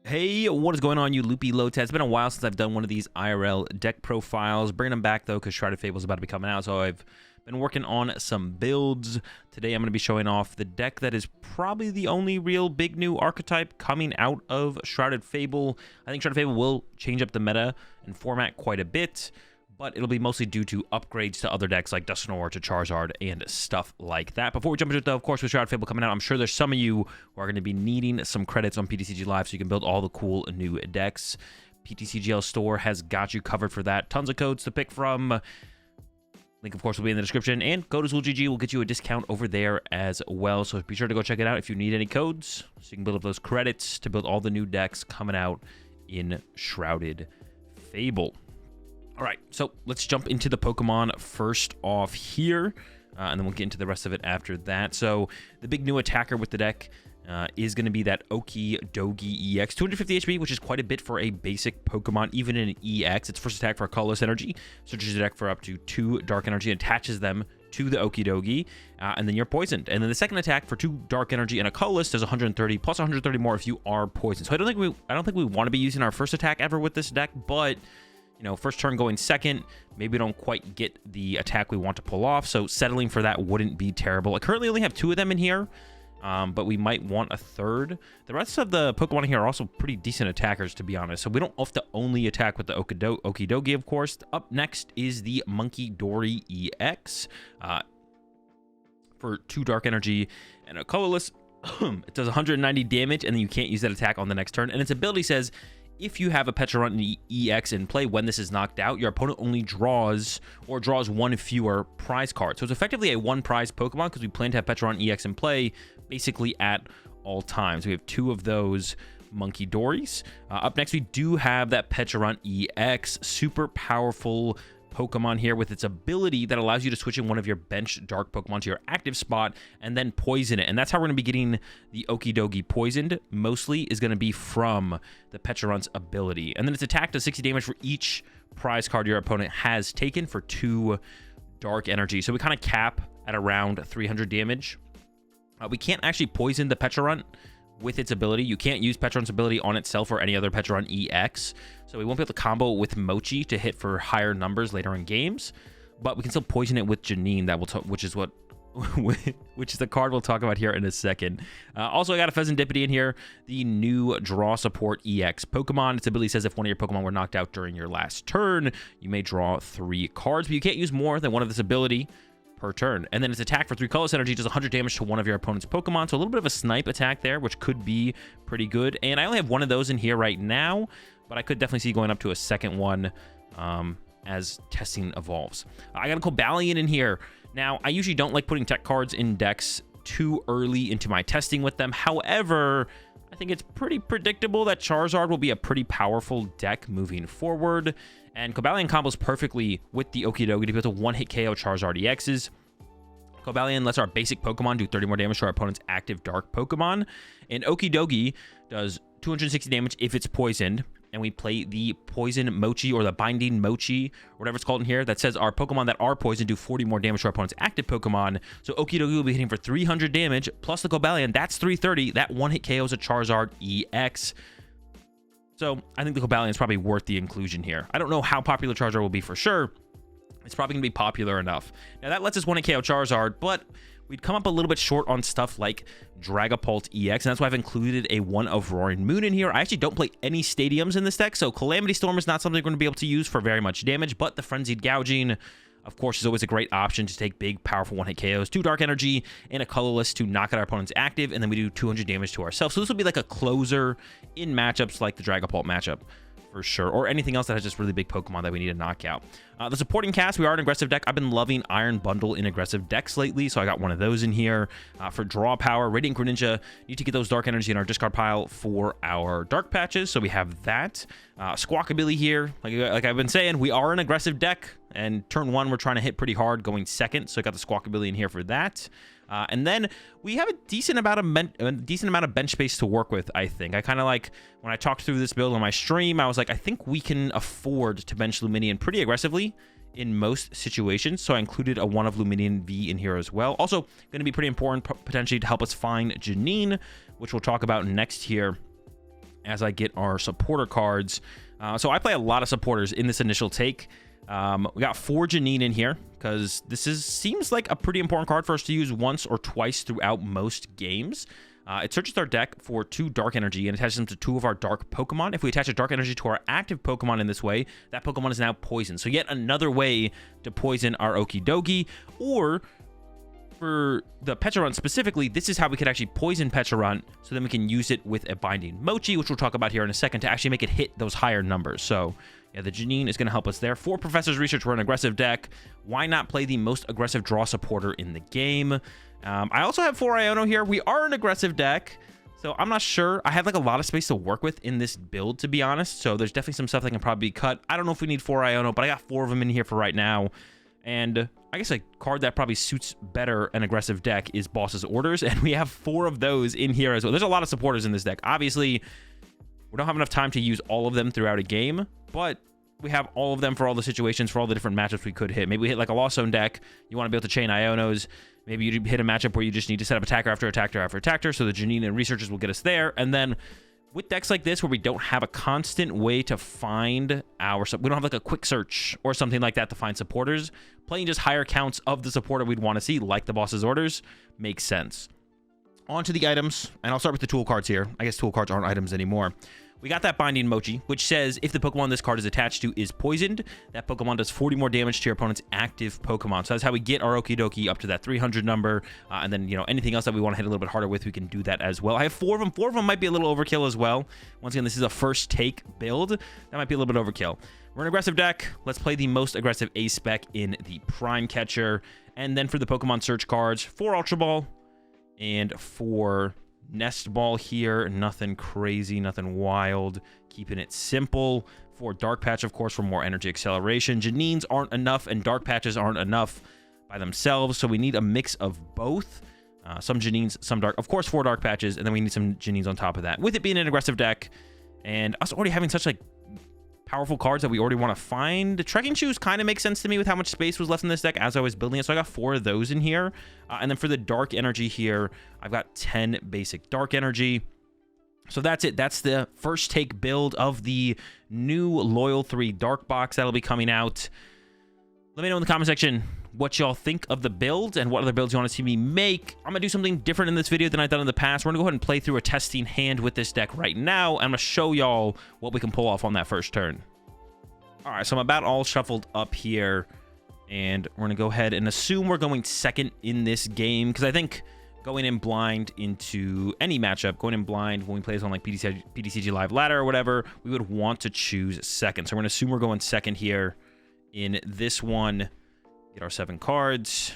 Hey, what is going on, you loopy low It's been a while since I've done one of these IRL deck profiles. Bringing them back, though, because Shrouded Fable is about to be coming out, so I've been working on some builds. Today, I'm going to be showing off the deck that is probably the only real big new archetype coming out of Shrouded Fable. I think Shrouded Fable will change up the meta and format quite a bit, but it'll be mostly due to upgrades to other decks like Dusknoir to Charizard and stuff like that. Before we jump into it, though, of course, with Shrouded Fable coming out, I'm sure there's some of you who are going to be needing some credits on PTCG Live so you can build all the cool new decks. PTCGL Store has got you covered for that. Tons of codes to pick from. Link, of course, will be in the description. And code AzulGG will get you a discount over there as well. So be sure to go check it out if you need any codes so you can build up those credits to build all the new decks coming out in Shrouded Fable. All right, so let's jump into the Pokemon first off here, and then we'll get into the rest of it after that. So the big new attacker with the deck is going to be that AzulGG EX, 250 HP, which is quite a bit for a basic Pokemon, even in an EX. Its first attack for a colorless energy, searches the deck for up to 2 dark energy, and attaches them to the AzulGG, and then you're poisoned. And then the second attack for 2 dark energy and a colorless does 130 plus 130 more if you are poisoned. So I don't think we want to be using our first attack ever with this deck, but you know, first turn going second, maybe we don't quite get the attack we want to pull off, so settling for that wouldn't be terrible. I currently only have 2 of them in here, but we might want a third. The rest of the Pokemon here are also pretty decent attackers, to be honest, so we don't have to only attack with the Okidogi, of course. Up next is the Munkidori EX for 2 dark energy and a colorless. It does 190 damage, and then you can't use that attack on the next turn, and its ability says, if you have a Pecharunt EX in play when this is knocked out, your opponent only draws 1 fewer prize card. So it's effectively a 1 prize Pokemon because we plan to have Pecharunt EX in play basically at all times. We have 2 of those Munkidoris. Up next, we do have that Pecharunt EX, super powerful Pokemon here with its ability that allows you to switch in one of your bench dark Pokemon to your active spot and then poison it. And that's how we're going to be getting the Okidogi poisoned. Mostly is going to be from the Pecharunt's ability. And then its attack does 60 damage for each prize card your opponent has taken for 2 dark energy. So we kind of cap at around 300 damage. We can't actually poison the Pecharunt with its ability. You can't use Pecharunt's ability on itself or any other Pecharunt EX, so we won't be able to combo with Mochi to hit for higher numbers later in games, but we can still poison it with Janine, which is the card we'll talk about here in a second. Also, I got a Pheasantipity in here, the new draw support EX Pokemon. Its ability says if one of your Pokemon were knocked out during your last turn, you may draw 3 cards, but you can't use more than one of this ability per turn. And then its attack for 3 colorless energy does 100 damage to one of your opponent's Pokemon. So a little bit of a snipe attack there, which could be pretty good. And I only have 1 of those in here right now, but I could definitely see going up to a second one as testing evolves. I got a Cobalion in here. Now, I usually don't like putting tech cards in decks too early into my testing with them. However, I think it's pretty predictable that Charizard will be a pretty powerful deck moving forward. And Cobalion combos perfectly with the Okidogi to be able to one-hit KO Charizard EXs. Cobalion lets our basic Pokemon do 30 more damage to our opponent's active dark Pokemon. And Okidogi does 260 damage if it's poisoned. And we play the Poison Mochi or the Binding Mochi, whatever it's called in here, that says our Pokemon that are poisoned do 40 more damage to our opponent's active Pokemon. So Okidogi will be hitting for 300 damage, plus the Cobalion, that's 330. That one-hit KOs a Charizard EX. So I think the Cobalion is probably worth the inclusion here. I don't know how popular Charizard will be for sure. It's probably going to be popular enough. Now, that lets us one-hit KO Charizard, but we'd come up a little bit short on stuff like Dragapult EX, and that's why I've included a 1 of Roaring Moon in here. I actually don't play any Stadiums in this deck, so Calamity Storm is not something we're going to be able to use for very much damage, but the Frenzied Gouging, of course, is always a great option to take big, powerful one-hit KOs, 2 Dark Energy, and a colorless to knock out our opponent's active, and then we do 200 damage to ourselves. So this will be like a closer in matchups like the Dragapult matchup, for sure, or anything else that has just really big Pokemon that we need to knock out. The supporting cast, we are an aggressive deck. I've been loving Iron Bundle in aggressive decks lately, so I got 1 of those in here. For draw power, Radiant Greninja, need to get those Dark Energy in our discard pile for our Dark Patches, so we have that. Squawkabilly here, like I've been saying, we are an aggressive deck, and turn 1, we're trying to hit pretty hard going second, so I got the Squawkabilly in here for that. And then we have a decent amount of bench space to work with, I think. I kind of like, when I talked through this build on my stream, I was like, I think we can afford to bench Lumineon pretty aggressively in most situations. So I included a 1 of Lumineon V in here as well. Also, going to be pretty important potentially to help us find Janine, which we'll talk about next here as I get our supporter cards. So I play a lot of supporters in this initial take. We got 4 Janine in here because this seems like a pretty important card for us to use once or twice throughout most games. It searches our deck for 2 Dark Energy and attaches them to 2 of our Dark Pokemon. If we attach a Dark Energy to our active Pokemon in this way, that Pokemon is now poisoned. So yet another way to poison our Okidogi. Or for the Pecharunt specifically, this is how we could actually poison Pecharunt, so then we can use it with a Binding Mochi, which we'll talk about here in a second, to actually make it hit those higher numbers. So yeah, the Janine is going to help us there. For Professor's Research, we're an aggressive deck. Why not play the most aggressive draw supporter in the game? I also have 4 Iono here. We are an aggressive deck, so I'm not sure. I have like a lot of space to work with in this build, to be honest. So there's definitely some stuff that can probably be cut. I don't know if we need 4 Iono, but I got 4 of them in here for right now. And I guess a card that probably suits better an aggressive deck is Boss's Orders, and we have 4 of those in here as well. There's a lot of supporters in this deck. Obviously, we don't have enough time to use all of them throughout a game, but we have all of them for all the situations, for all the different matchups we could hit. Maybe we hit like a Lost Zone deck. You want to be able to chain Ionos. Maybe you hit a matchup where you just need to set up attacker after attacker after attacker, so the Janine and Researchers will get us there. And then with decks like this where we don't have a constant way to find our... We don't have like a quick search or something like that to find supporters. Playing just higher counts of the supporter we'd want to see, like the Boss's Orders, makes sense. On to the items, and I'll start with the tool cards here. I guess tool cards aren't items anymore. We got that Binding Mochi, which says if the Pokemon this card is attached to is poisoned, that Pokemon does 40 more damage to your opponent's active Pokemon. So that's how we get our Okidogi up to that 300 number. And then, you know, anything else that we want to hit a little bit harder with, we can do that as well. I have 4 of them. 4 of them might be a little overkill as well. Once again, this is a first take build. That might be a little bit overkill. We're an aggressive deck. Let's play the most aggressive A-Spec in the Prime Catcher. And then for the Pokemon search cards, 4 Ultra Ball and 4... Nest Ball here. Nothing crazy, nothing wild. Keeping it simple. For Dark Patch, of course, for more energy acceleration. Janines aren't enough, and Dark Patches aren't enough by themselves, so we need a mix of both. Some Janines, some Dark... Of course, 4 Dark Patches, and then we need some Janines on top of that. With it being an aggressive deck, and us already having such, like, powerful cards that we already want to find. The Trekking Shoes kind of makes sense to me with how much space was left in this deck as I was building it. So I got 4 of those in here. And then for the Dark Energy here, I've got 10 basic Dark Energy. So that's it. That's the first take build of the new Loyal 3 Dark Box that'll be coming out. Let me know in the comment section what y'all think of the build and what other builds you want to see me make. I'm going to do something different in this video than I've done in the past. We're going to go ahead and play through a testing hand with this deck right now. And I'm going to show y'all what we can pull off on that first turn. All right, so I'm about all shuffled up here. And we're going to go ahead and assume we're going second in this game. Because I think going in blind into any matchup, going in blind when we play this on like PTCG Live Ladder or whatever, we would want to choose second. So we're going to assume we're going second here in this one. Get our 7 cards.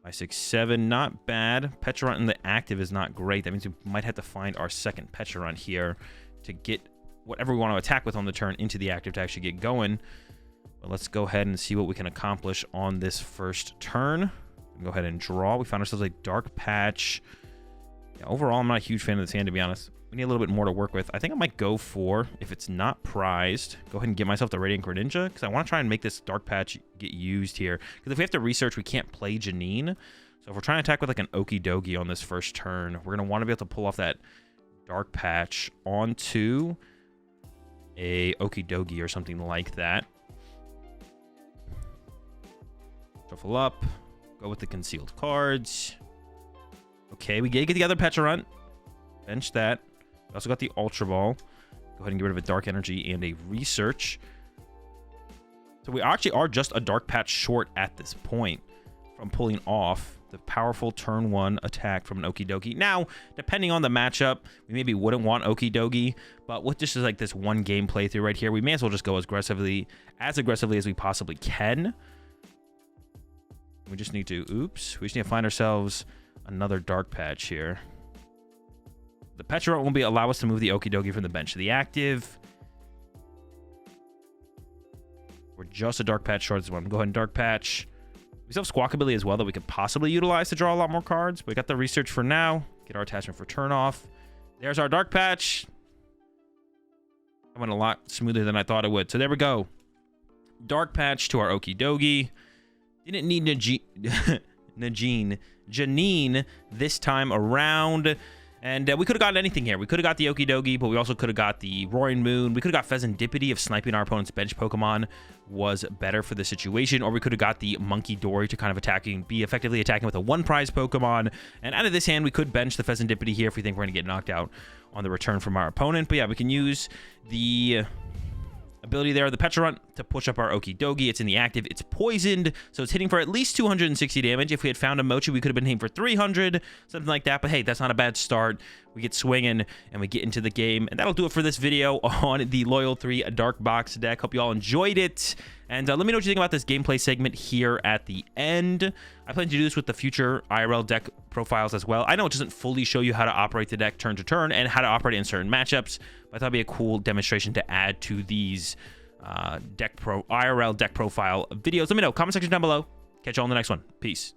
5, 6, 7. Not bad. Pecharunt in the active is not great. That means we might have to find our second Pecharunt here to get whatever we want to attack with on the turn into the active to actually get going. But let's go ahead and see what we can accomplish on this first turn. Go ahead and draw. We found ourselves a Dark Patch. Yeah, overall, I'm not a huge fan of this hand, to be honest. We need a little bit more to work with. I think I might go for, if it's not prized, go ahead and get myself the Radiant Greninja, because I want to try and make this Dark Patch get used here. Because if we have to research, we can't play Janine. So if we're trying to attack with like an Okidogi on this first turn, we're going to want to be able to pull off that Dark Patch onto a Okidogi or something like that. Shuffle up. Go with the concealed cards. Okay, we get the other Pecharunt. Bench that. We also got the Ultra Ball. Go ahead and get rid of a Dark Energy and a Research. So we actually are just a Dark Patch short at this point from pulling off the powerful turn 1 attack from an Okidogi. Now, depending on the matchup, we maybe wouldn't want Okidogi, but with just like this one game playthrough right here, we may as well just go as aggressively as we possibly can. We just need to, we just need to find ourselves another Dark Patch here. The Pecharunt won't allow us to move the Okidogi from the bench to the active. We're just a Dark Patch short this one. Go ahead and Dark Patch. We still have Squawkabilly as well that we could possibly utilize to draw a lot more cards. We got the Research for now. Get our attachment for turn off. There's our Dark Patch. That went a lot smoother than I thought it would. So there we go. Dark Patch to our Okidogi. Didn't need Janine this time around. And we could have gotten anything here. We could have got the Okidogi, but we also could have got the Roaring Moon. We could have got Pheasantipity if sniping our opponent's bench Pokemon was better for the situation. Or we could have got the Monkey Dory to kind of be effectively attacking with a 1-prize Pokemon. And out of this hand, we could bench the Pheasantipity here if we think we're going to get knocked out on the return from our opponent. But yeah, we can use the ability there, the Pecharunt, to push up our Okidogi. It's in the active. It's poisoned, so it's hitting for at least 260 damage. If we had found a Mochi, we could have been hitting for 300, something like that. But hey, that's not a bad start. We get swinging, and we get into the game. And that'll do it for this video on the Loyal 3 Dark Box deck. Hope you all enjoyed it. And let me know what you think about this gameplay segment here at the end. I plan to do this with the future IRL deck profiles as well. I know it doesn't fully show you how to operate the deck turn to turn and how to operate in certain matchups, but I thought it'd be a cool demonstration to add to these IRL deck profile videos. Let me know. Comment section down below. Catch you all in the next one. Peace.